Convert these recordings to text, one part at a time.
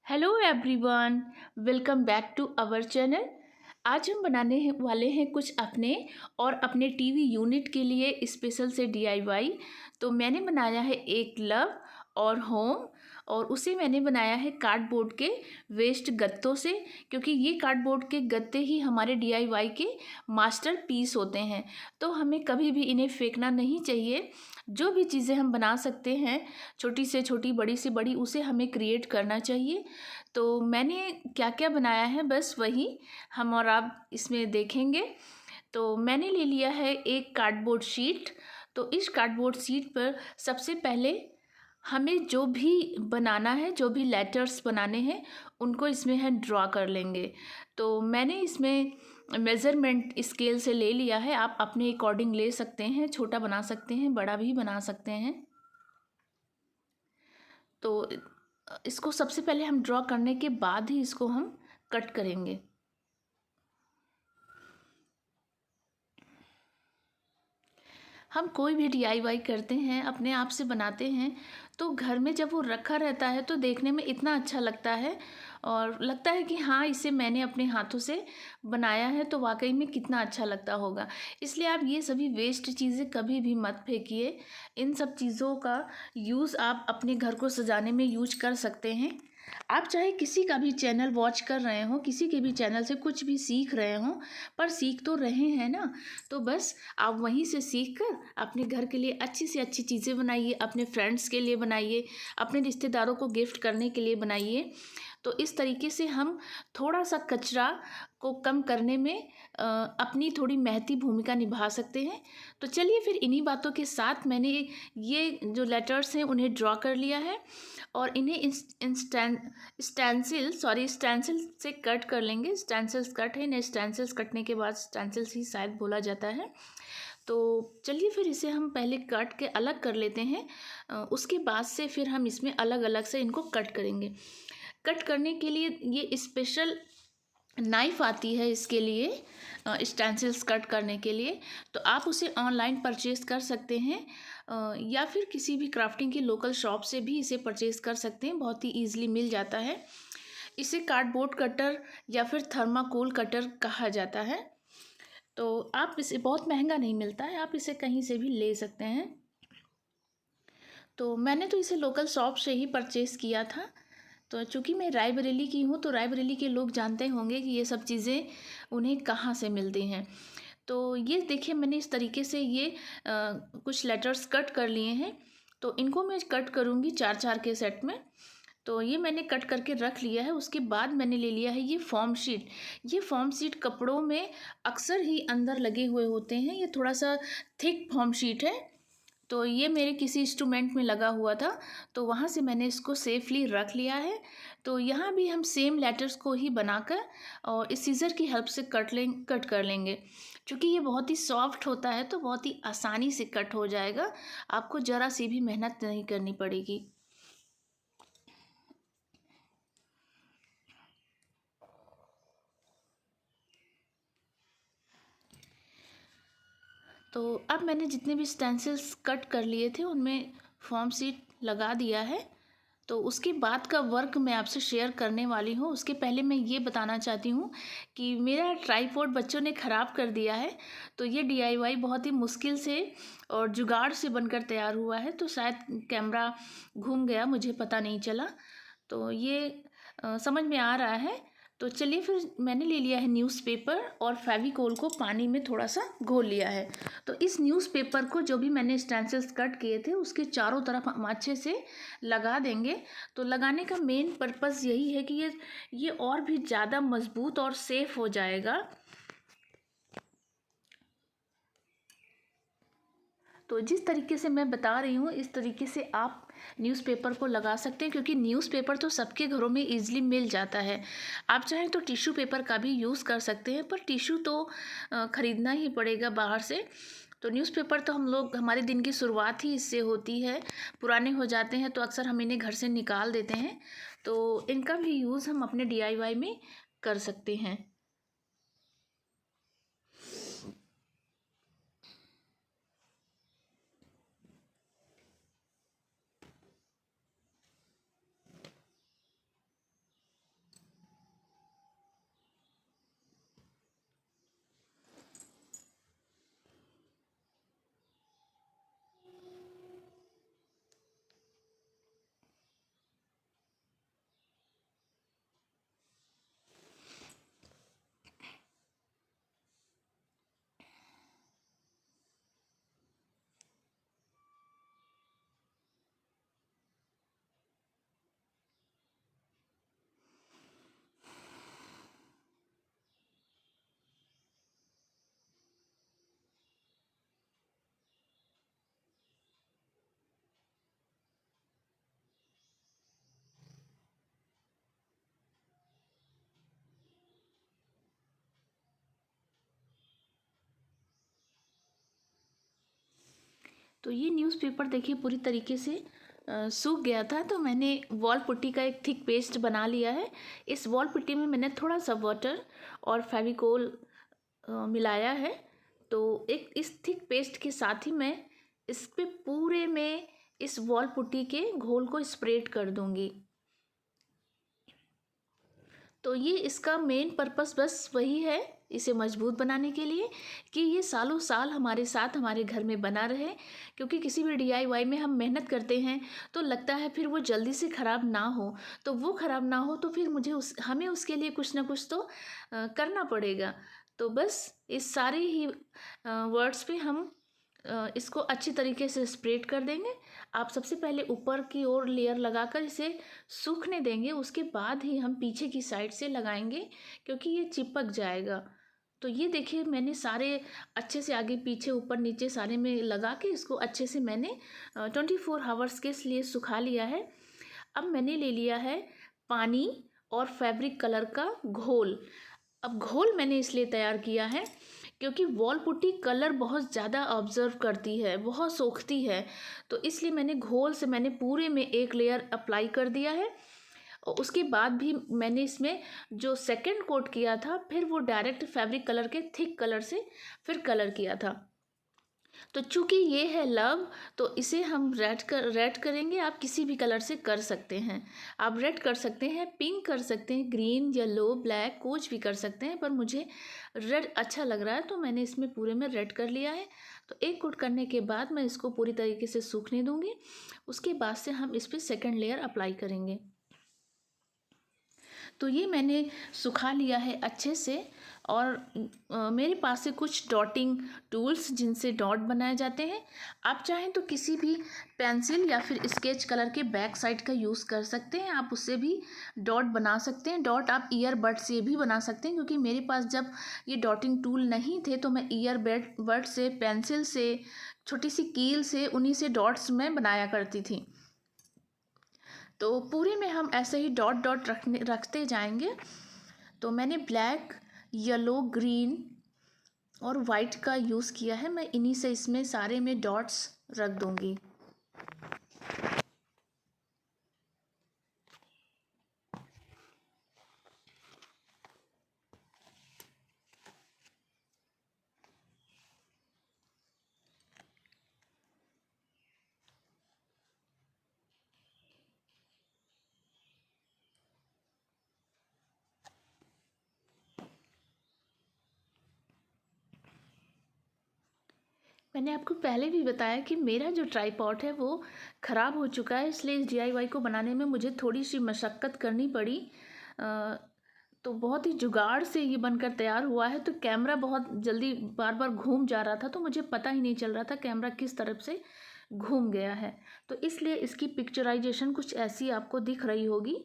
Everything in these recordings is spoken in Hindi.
Hello everyone, welcome back to our channel. आज हम बनाने वाले हैं कुछ अपने और अपने टीवी यूनिट के लिए स्पेशल से डीआईवाई। तो मैंने बनाया है एक लव और होम, और उसे मैंने बनाया है कार्डबोर्ड के वेस्ट गत्तों से, क्योंकि ये कार्डबोर्ड के गत्ते ही हमारे डीआईवाई के मास्टर पीस होते हैं। तो हमें कभी भी इन्हें फेंकना नहीं चाहिए। जो भी चीज़ें हम बना सकते हैं, छोटी से छोटी बड़ी से बड़ी, उसे हमें क्रिएट करना चाहिए। तो मैंने क्या क्या बनाया है बस वही हम और आप इसमें देखेंगे। तो मैंने ले लिया है एक कार्डबोर्ड शीट। तो इस कार्डबोर्ड शीट पर सबसे पहले हमें जो भी बनाना है, जो भी लेटर्स बनाने हैं, उनको इसमें हम ड्रॉ कर लेंगे। तो मैंने इसमें मेज़रमेंट स्केल से ले लिया है। आप अपने अकॉर्डिंग ले सकते हैं, छोटा बना सकते हैं, बड़ा भी बना सकते हैं। तो इसको सबसे पहले हम ड्रॉ करने के बाद ही इसको हम कट करेंगे। हम कोई भी डीआईवाई करते हैं, अपने आप से बनाते हैं, तो घर में जब वो रखा रहता है तो देखने में इतना अच्छा लगता है और लगता है कि हाँ, इसे मैंने अपने हाथों से बनाया है, तो वाकई में कितना अच्छा लगता होगा। इसलिए आप ये सभी वेस्ट चीज़ें कभी भी मत फेंकिए। इन सब चीज़ों का यूज़ आप अपने घर को सजाने में यूज कर सकते हैं। आप चाहे किसी का भी चैनल वॉच कर रहे हो, किसी के भी चैनल से कुछ भी सीख रहे हो, पर सीख तो रहे हैं ना, तो बस आप वहीं से सीख कर अपने घर के लिए अच्छी से अच्छी चीज़ें बनाइए, अपने फ्रेंड्स के लिए बनाइए, अपने रिश्तेदारों को गिफ्ट करने के लिए बनाइए। तो इस तरीके से हम थोड़ा सा कचरा को कम करने में अपनी थोड़ी महती भूमिका निभा सकते हैं। तो चलिए फिर इन्हीं बातों के साथ मैंने ये जो लेटर्स हैं उन्हें ड्रॉ कर लिया है और इन्हें स्टेंसिल से कट कर लेंगे। स्टेंसिल्स कट है, इन्हें स्टेंसिल्स कटने के बाद स्टेंसिल्स ही शायद बोला जाता है। तो चलिए फिर इसे हम पहले कट के अलग कर लेते हैं। उसके बाद से फिर हम इसमें अलग अलग से इनको कट करेंगे। कट करने के लिए ये स्पेशल नाइफ़ आती है इसके लिए, स्टेंसिल्स कट करने के लिए। तो आप उसे ऑनलाइन परचेज कर सकते हैं, या फिर किसी भी क्राफ्टिंग की लोकल शॉप से भी इसे परचेज कर सकते हैं, बहुत ही ईजिली मिल जाता है। इसे कार्डबोर्ड कटर या फिर थर्माकोल कटर कहा जाता है। तो आप इसे, बहुत महंगा नहीं मिलता है, आप इसे कहीं से भी ले सकते हैं। तो मैंने तो इसे लोकल शॉप से ही परचेज़ किया था। तो चूँकि मैं रायबरेली की हूँ, तो रायबरेली के लोग जानते होंगे कि ये सब चीज़ें उन्हें कहाँ से मिलती हैं। तो ये देखिए, मैंने इस तरीके से ये कुछ लेटर्स कट कर लिए हैं। तो इनको मैं कट करूँगी 4-4 के सेट में। तो ये मैंने कट करके रख लिया है। उसके बाद मैंने ले लिया है ये फॉर्म शीट। ये फॉर्म शीट कपड़ों में अक्सर ही अंदर लगे हुए होते हैं। ये थोड़ा सा थिक फॉर्म शीट है। तो ये मेरे किसी इंस्ट्रूमेंट में लगा हुआ था, तो वहाँ से मैंने इसको सेफली रख लिया है। तो यहाँ भी हम सेम लेटर्स को ही बनाकर और इस सीज़र की हेल्प से कट कर लेंगे। चूँकि ये बहुत ही सॉफ्ट होता है, तो बहुत ही आसानी से कट हो जाएगा, आपको ज़रा सी भी मेहनत नहीं करनी पड़ेगी। तो अब मैंने जितने भी स्टेंसिल्स कट कर लिए थे उनमें फॉर्म शीट लगा दिया है। तो उसके बाद का वर्क मैं आपसे शेयर करने वाली हूँ। उसके पहले मैं ये बताना चाहती हूँ कि मेरा ट्राईपॉड बच्चों ने ख़राब कर दिया है। तो ये डीआईवाई बहुत ही मुश्किल से और जुगाड़ से बनकर तैयार हुआ है। तो शायद कैमरा घूम गया, मुझे पता नहीं चला। तो ये समझ में आ रहा है। तो चलिए फिर मैंने ले लिया है न्यूज़पेपर और फेविकोल को पानी में थोड़ा सा घोल लिया है। तो इस न्यूज़पेपर को, जो भी मैंने स्टेंसिल्स कट किए थे, उसके चारों तरफ हम अच्छे से लगा देंगे। तो लगाने का मेन पर्पज़ यही है कि ये और भी ज़्यादा मजबूत और सेफ हो जाएगा। तो जिस तरीके से मैं बता रही हूँ, इस तरीके से आप ख़ुशपेपर को लगा सकते हैं, क्योंकि न्यूज़पेपर तो सबके घरों में ईज़िली मिल जाता है। आप चाहें तो टिश्यू पेपर का भी यूज़ कर सकते हैं, पर टिश्यू तो ख़रीदना ही पड़ेगा बाहर से। तो न्यूज़पेपर तो हम लोग, हमारे दिन की शुरुआत ही इससे होती है। पुराने हो जाते हैं तो अक्सर हम इन्हें घर से निकाल देते हैं। तो इनका भी यूज़ हम अपने डीआईवाई में कर सकते हैं। तो ये न्यूज़पेपर देखिए पूरी तरीके से सूख गया था, तो मैंने वॉल पुट्टी का एक थिक पेस्ट बना लिया है। इस वॉल पुट्टी में मैंने थोड़ा सा वाटर और फेविकोल मिलाया है। तो एक इस थिक पेस्ट के साथ ही मैं इस पे पूरे में इस वॉल पुट्टी के घोल को स्प्रेड कर दूंगी। तो ये इसका मेन पर्पस बस वही है, इसे मजबूत बनाने के लिए, कि ये सालों साल हमारे साथ हमारे घर में बना रहे। क्योंकि किसी भी DIY में हम मेहनत करते हैं तो लगता है फिर वो जल्दी से ख़राब ना हो, तो वो ख़राब ना हो तो फिर हमें उसके लिए कुछ ना कुछ तो करना पड़ेगा। तो बस इस सारे ही वर्ड्स पे हम इसको अच्छी तरीके से स्प्रेड कर देंगे। आप सबसे पहले ऊपर की ओर लेयर लगाकर इसे सूखने देंगे, उसके बाद ही हम पीछे की साइड से लगाएंगे, क्योंकि ये चिपक जाएगा। तो ये देखिए मैंने सारे अच्छे से आगे पीछे ऊपर नीचे सारे में लगा के इसको अच्छे से मैंने 24 आवर्स के लिए सुखा लिया है। अब मैंने ले लिया है पानी और फैब्रिक कलर का घोल। अब घोल मैंने इसलिए तैयार किया है क्योंकि वॉल पुट्टी कलर बहुत ज़्यादा ऑब्जर्व करती है, बहुत सोखती है। तो इसलिए मैंने पूरे में एक लेयर अप्लाई कर दिया है। और उसके बाद भी मैंने इसमें जो सेकंड कोट किया था, फिर वो डायरेक्ट फैब्रिक कलर के थिक कलर से फिर कलर किया था। तो चूँकि ये है लव, तो इसे हम रेड करेंगे। आप किसी भी कलर से कर सकते हैं। आप रेड कर सकते हैं, पिंक कर सकते हैं, ग्रीन, येलो, ब्लैक, कुछ भी कर सकते हैं, पर मुझे रेड अच्छा लग रहा है तो मैंने इसमें पूरे में रेड कर लिया है। तो एक कोट करने के बाद मैं इसको पूरी तरीके से सूखने दूंगी। उसके बाद से हम इस पर सेकेंड लेयर अप्लाई करेंगे। तो ये मैंने सुखा लिया है अच्छे से। और मेरे पास से कुछ डॉटिंग टूल्स जिनसे डॉट बनाए जाते हैं। आप चाहें तो किसी भी पेंसिल या फिर स्केच कलर के बैक साइड का यूज़ कर सकते हैं, आप उससे भी डॉट बना सकते हैं। डॉट आप ईयरबड से भी बना सकते हैं, क्योंकि मेरे पास जब ये डॉटिंग टूल नहीं थे तो मैं ईयरबड से, पेंसिल से, छोटी सी कील से, उन्हीं से डॉट्स में बनाया करती थी। तो पूरे में हम ऐसे ही डॉट डॉट रखते जाएंगे। तो मैंने ब्लैक, येलो, ग्रीन और वाइट का यूज़ किया है। मैं इन्हीं से इसमें सारे में डॉट्स रख दूंगी। मैंने आपको पहले भी बताया कि मेरा जो ट्राईपॉड है वो ख़राब हो चुका है, इसलिए इस DIY को बनाने में मुझे थोड़ी सी मशक्क़त करनी पड़ी। तो बहुत ही जुगाड़ से ये बनकर तैयार हुआ है। तो कैमरा बहुत जल्दी बार बार घूम जा रहा था, तो मुझे पता ही नहीं चल रहा था कैमरा किस तरफ से घूम गया है। तो इसलिए इसकी पिक्चराइजेशन कुछ ऐसी आपको दिख रही होगी।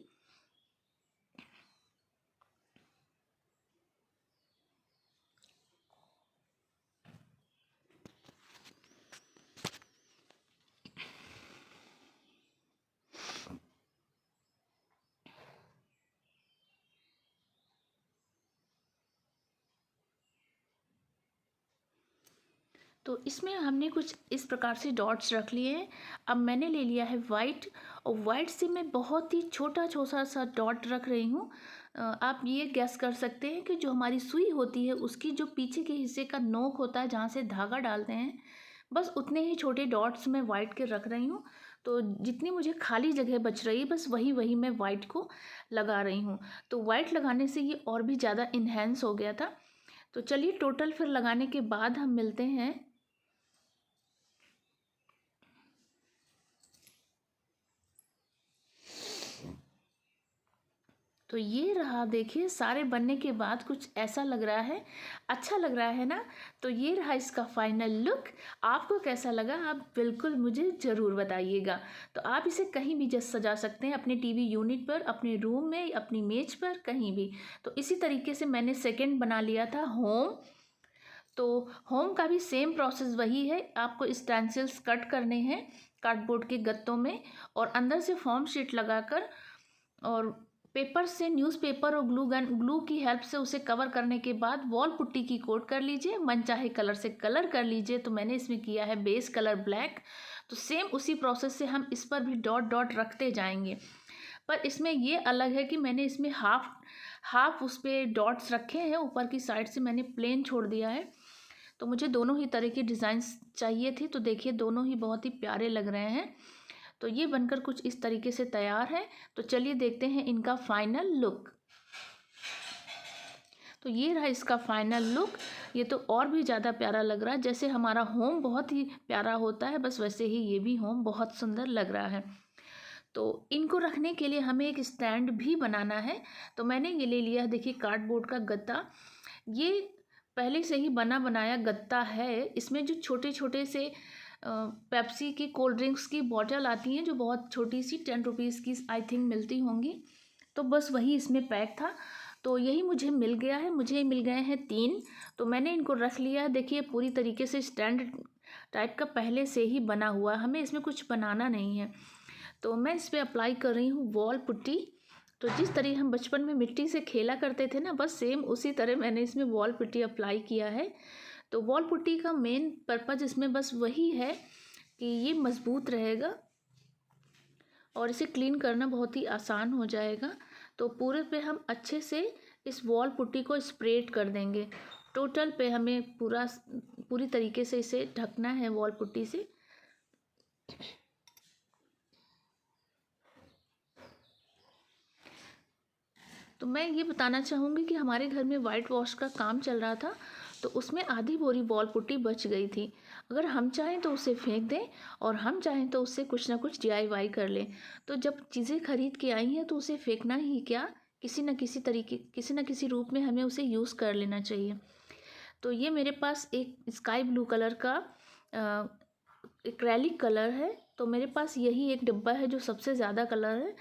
तो इसमें हमने कुछ इस प्रकार से डॉट्स रख लिए हैं। अब मैंने ले लिया है वाइट, और वाइट से मैं बहुत ही छोटा छोटा सा डॉट रख रही हूँ। आप ये गैस कर सकते हैं कि जो हमारी सुई होती है उसकी जो पीछे के हिस्से का नोक होता है, जहाँ से धागा डालते हैं, बस उतने ही छोटे डॉट्स मैं वाइट के रख रही हूँ। तो जितनी मुझे खाली जगह बच रही है बस वही मैं वाइट को लगा रही हूँ। तो वाइट लगाने से ये और भी ज़्यादा इन्हेंस हो गया था। तो चलिए टोटल फिर लगाने के बाद हम मिलते हैं। तो ये रहा, देखिए सारे बनने के बाद कुछ ऐसा लग रहा है, अच्छा लग रहा है ना। तो ये रहा इसका फाइनल लुक। आपको कैसा लगा आप बिल्कुल मुझे ज़रूर बताइएगा। तो आप इसे कहीं भी जस्ट सजा सकते हैं, अपने टीवी यूनिट पर, अपने रूम में, अपनी मेज पर, कहीं भी। तो इसी तरीके से मैंने सेकेंड बना लिया था होम। तो होम का भी सेम प्रोसेस वही है। आपको स्टेंसिल्स कट करने हैं कार्डबोर्ड के गत्तों में, और अंदर से फॉर्म शीट लगाकर और पेपर से न्यूज़पेपर और ग्लू की हेल्प से उसे कवर करने के बाद वॉल पुट्टी की कोट कर लीजिए। मनचाहे कलर से कलर कर लीजिए। तो मैंने इसमें किया है बेस कलर ब्लैक। तो सेम उसी प्रोसेस से हम इस पर भी डॉट डॉट रखते जाएंगे। पर इसमें ये अलग है कि मैंने इसमें हाफ उस पर डॉट्स रखे हैं, ऊपर की साइड से मैंने प्लेन छोड़ दिया है। तो मुझे दोनों ही तरह की डिज़ाइंस चाहिए थी। तो देखिए दोनों ही बहुत ही प्यारे लग रहे हैं। तो ये बनकर कुछ इस तरीके से तैयार है। तो चलिए देखते हैं इनका फाइनल लुक। तो ये रहा इसका फाइनल लुक। ये तो और भी ज़्यादा प्यारा लग रहा है। जैसे हमारा होम बहुत ही प्यारा होता है, बस वैसे ही ये भी होम बहुत सुंदर लग रहा है। तो इनको रखने के लिए हमें एक स्टैंड भी बनाना है। तो मैंने ये ले लिया, देखिए कार्डबोर्ड का गत्ता। ये पहले से ही बना बनाया गत्ता है। इसमें जो छोटे छोटे से पेप्सी की कोल्ड ड्रिंक्स की बॉटल आती हैं, जो बहुत छोटी सी 10 रुपीज़ की आई थिंक मिलती होंगी, तो बस वही इसमें पैक था। तो यही मुझे मिल गया है। मुझे मिल गए हैं 3। तो मैंने इनको रख लिया है। देखिए पूरी तरीके से स्टैंड टाइप का पहले से ही बना हुआ है, हमें इसमें कुछ बनाना नहीं है। तो मैं इस पर अप्लाई कर रही हूँ वॉल पुट्टी। तो जिस तरह हम बचपन में मिट्टी से खेला करते थे ना, बस सेम उसी तरह मैंने इसमें वॉल पुट्टी अप्लाई किया है। तो वॉल पुट्टी का मेन पर्पज़ इसमें बस वही है कि ये मज़बूत रहेगा और इसे क्लीन करना बहुत ही आसान हो जाएगा। तो पूरे पे हम अच्छे से इस वॉल पुट्टी को स्प्रेड कर देंगे। टोटल पे हमें पूरी तरीके से इसे ढकना है वॉल पुट्टी से। तो मैं ये बताना चाहूँगी कि हमारे घर में वाइट वॉश का काम चल रहा था, तो उसमें आधी बोरी वॉल पुट्टी बच गई थी। अगर हम चाहें तो उसे फेंक दें और हम चाहें तो उससे कुछ ना कुछ DIY कर लें। तो जब चीज़ें खरीद के आई हैं तो उसे फेंकना ही क्या, किसी न किसी तरीके, किसी न किसी रूप में हमें उसे यूज़ कर लेना चाहिए। तो ये मेरे पास एक स्काई ब्लू कलर का एक्रेलिक कलर है। तो मेरे पास यही एक डिब्बा है जो सबसे ज़्यादा कलर है।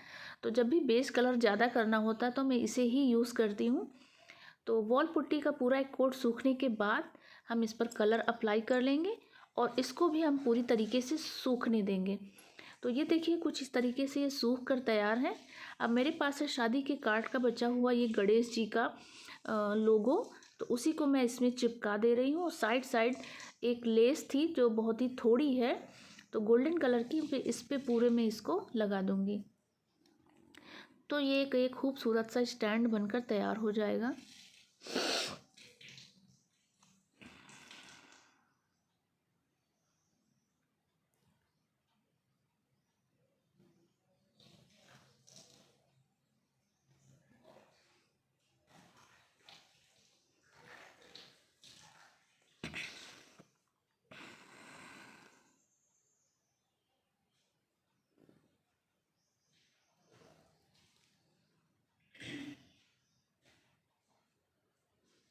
तो जब भी बेस कलर ज़्यादा करना होता है तो मैं इसे ही यूज़ करती हूँ। तो वॉल पुट्टी का पूरा एक कोट सूखने के बाद हम इस पर कलर अप्लाई कर लेंगे और इसको भी हम पूरी तरीके से सूखने देंगे। तो ये देखिए कुछ इस तरीके से ये सूख कर तैयार है। अब मेरे पास है शादी के कार्ड का बचा हुआ ये गणेश जी का लोगो। तो उसी को मैं इसमें चिपका दे रही हूँ। साइड एक लेस थी जो बहुत ही थोड़ी है, तो गोल्डन कलर की, इस पे पूरे में इसको लगा दूँगी। तो ये एक खूबसूरत सा स्टैंड बनकर तैयार हो जाएगा।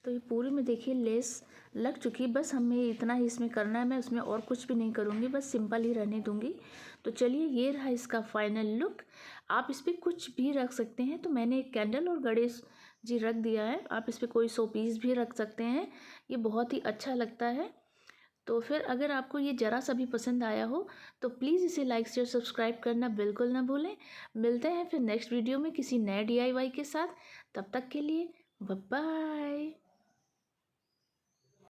तो ये पूरे में देखिए लेस लग चुकी है। बस हमें इतना ही इसमें करना है। मैं उसमें और कुछ भी नहीं करूँगी, बस सिंपल ही रहने दूँगी। तो चलिए ये रहा इसका फाइनल लुक। आप इस पर कुछ भी रख सकते हैं। तो मैंने एक कैंडल और गणेश जी रख दिया है। आप इस पर कोई शो पीस भी रख सकते हैं, ये बहुत ही अच्छा लगता है। तो फिर अगर आपको ये ज़रा सा भी पसंद आया हो तो प्लीज़ इसे लाइक शेयर सब्सक्राइब करना बिल्कुल ना भूलें। मिलते हैं फिर नेक्स्ट वीडियो में किसी नए DIY के साथ। तब तक के लिए बाय बाय।